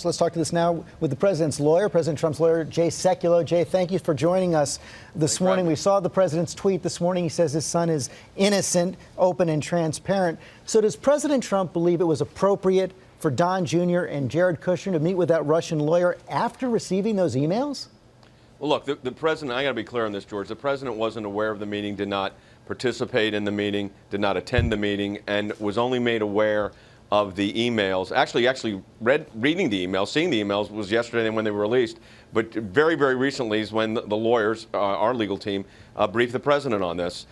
much. Let's talk to this now with the president's lawyer, President Trump's lawyer, Jay Sekulow. Jay, thank you for joining us this morning. We saw the president's tweet this morning. He says his son is innocent, open, and transparent. So does President Trump believe it was appropriate for Don Jr. and Jared Kushner to meet with that Russian lawyer after receiving those emails? Well, look, the president, I got to be clear on this, George. The president wasn't aware of the meeting, did not participate in the meeting, did not attend the meeting, and was only made aware of the emails. Actually reading the emails, seeing the emails was yesterday when they were released. But very, very recently is when the lawyers, our legal team, briefed the president on this.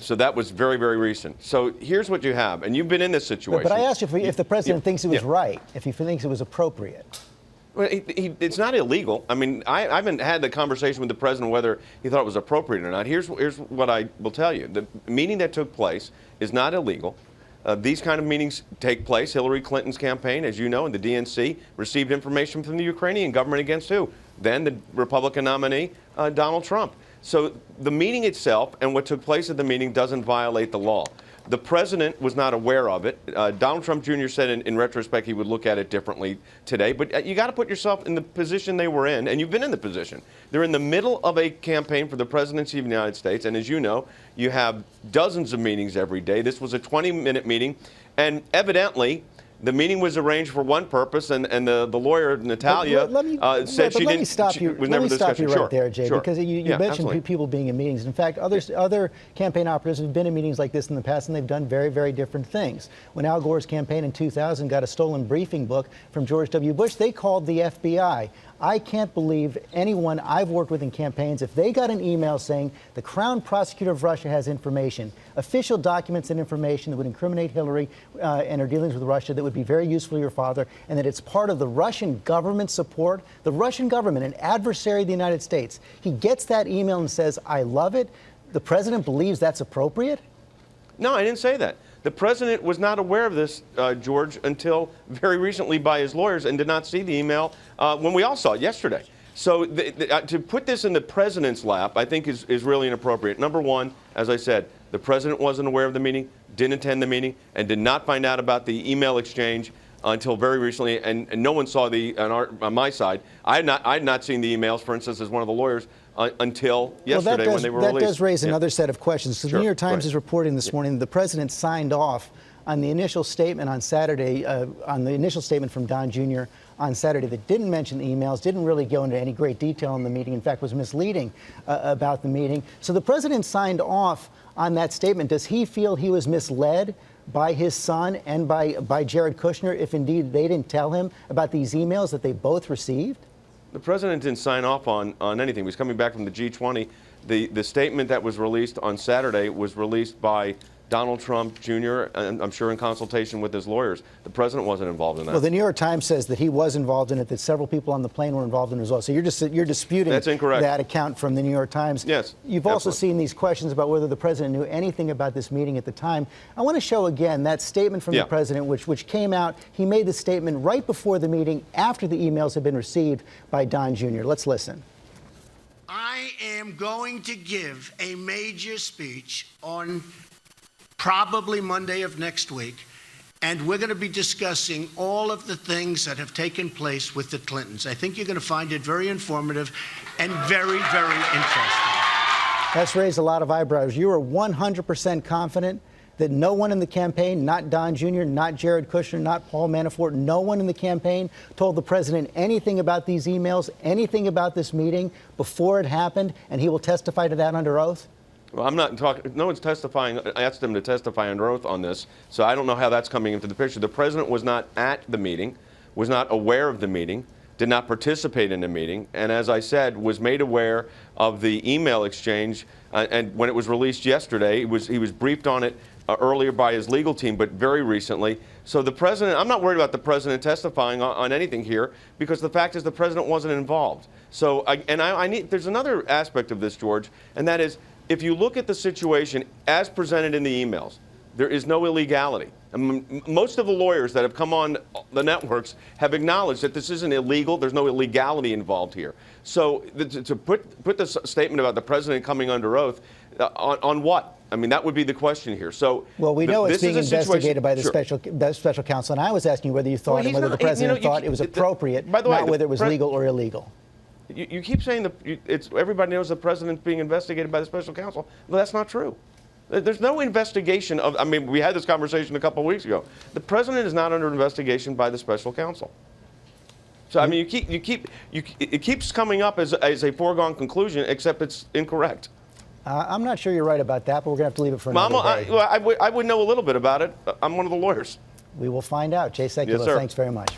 So that was very, very recent. So here's what you have, and you've been in this situation. But I asked you if the president thinks it was right, if he thinks it was appropriate. Well, it's not illegal. I mean, I haven't had the conversation with the president whether he thought it was appropriate or not. Here's what I will tell you. The meeting that took place is not illegal. These kind of meetings take place. Hillary Clinton's campaign, as you know, and the DNC received information from the Ukrainian government against who? Then the Republican nominee, Donald Trump. So the meeting itself and what took place at the meeting doesn't violate the law. The president was not aware of it. Donald Trump Jr. said in retrospect he would look at it differently today. But you got to put yourself in the position they were in, and you've been in the position. They're in the middle of a campaign for the presidency of the United States, and as you know, you have dozens of meetings every day. This was a 20-minute meeting, and evidently the meeting was arranged for one purpose, and the lawyer, Natalia, said she didn't. Let me stop you right there, Jay, sure. because you mentioned people being in meetings. In fact, other campaign operatives have been in meetings like this in the past, and they've done very, very different things. When Al Gore's campaign in 2000 got a stolen briefing book from George W. Bush, they called the FBI. I can't believe anyone I've worked with in campaigns, if they got an email saying the Crown Prosecutor of Russia has information, official documents and information that would incriminate Hillary and her dealings with Russia that would be very useful to your father, and that it's part of the Russian government support, the Russian government, an adversary of the United States. He gets that email and says, I love it. The president believes that's appropriate? No, I didn't say that. The president was not aware of this, George, until very recently by his lawyers and did not see the email when we all saw it yesterday. So to put this in the president's lap, I think is really inappropriate. Number one, as I said, the president wasn't aware of the meeting, didn't attend the meeting, and did not find out about the email exchange until very recently, and no one saw on my side. I had not seen the emails, for instance, as one of the lawyers, until yesterday when they were released. That does raise another set of questions. So the New York Times is reporting this morning the president signed off on the initial statement on Saturday, on the initial statement from Don Jr. on Saturday that didn't mention the emails, didn't really go into any great detail in the meeting, in fact was misleading about the meeting. So the president signed off on that statement. Does he feel he was misled by his son and by Jared Kushner if indeed they didn't tell him about these emails that they both received? The president didn't sign off on anything. He was coming back from the G20. The statement that was released on Saturday was released by Donald Trump Jr., and I'm sure in consultation with his lawyers. The president wasn't involved in that. Well, the New York Times says that he was involved in it, that several people on the plane were involved in it as well. So you're disputing That's incorrect. That account from the New York Times. Yes. You've also seen these questions about whether the president knew anything about this meeting at the time. I want to show again that statement from the president, which came out. He made the statement right before the meeting, after the emails had been received by Don Jr. Let's listen. I am going to give a major speech on probably Monday of next week, and we're going to be discussing all of the things that have taken place with the Clintons. I think you're going to find it very informative and very, very interesting. That's raised a lot of eyebrows. You are 100% confident that no one in the campaign, not Don Jr., not Jared Kushner, not Paul Manafort, no one in the campaign told the president anything about these emails, anything about this meeting before it happened, and he will testify to that under oath? Well, I'm not talking. No one's testifying. I asked them to testify under oath on this, so I don't know how that's coming into the picture. The president was not at the meeting, was not aware of the meeting, did not participate in the meeting, and as I said, was made aware of the email exchange. And when it was released yesterday, he was briefed on it earlier by his legal team, but very recently. So the president, I'm not worried about the president testifying on anything here, because the fact is the president wasn't involved. So, there's another aspect of this, George, and that is, if you look at the situation as presented in the emails, there is no illegality. I mean, most of the lawyers that have come on the networks have acknowledged that this isn't illegal. There's no illegality involved here. So to put this statement about the president coming under oath, on what? I mean, that would be the question here. So, well, we know it's this being is a situation- investigated by the Sure. special counsel, and I was asking you whether you thought Well, and whether he's the not- you know, president you thought keep- it was appropriate, by the way, not whether it was legal or illegal. You keep saying that it's everybody knows the president's being investigated by the special counsel. Well, that's not true. There's no investigation of. I mean, we had this conversation a couple of weeks ago. The president is not under investigation by the special counsel. So I mean, it keeps coming up as a foregone conclusion, except it's incorrect. I'm not sure you're right about that, but we're going to have to leave it for another day. I would know a little bit about it. I'm one of the lawyers. We will find out. Jay Sekulow, Yes, sir. thanks very much.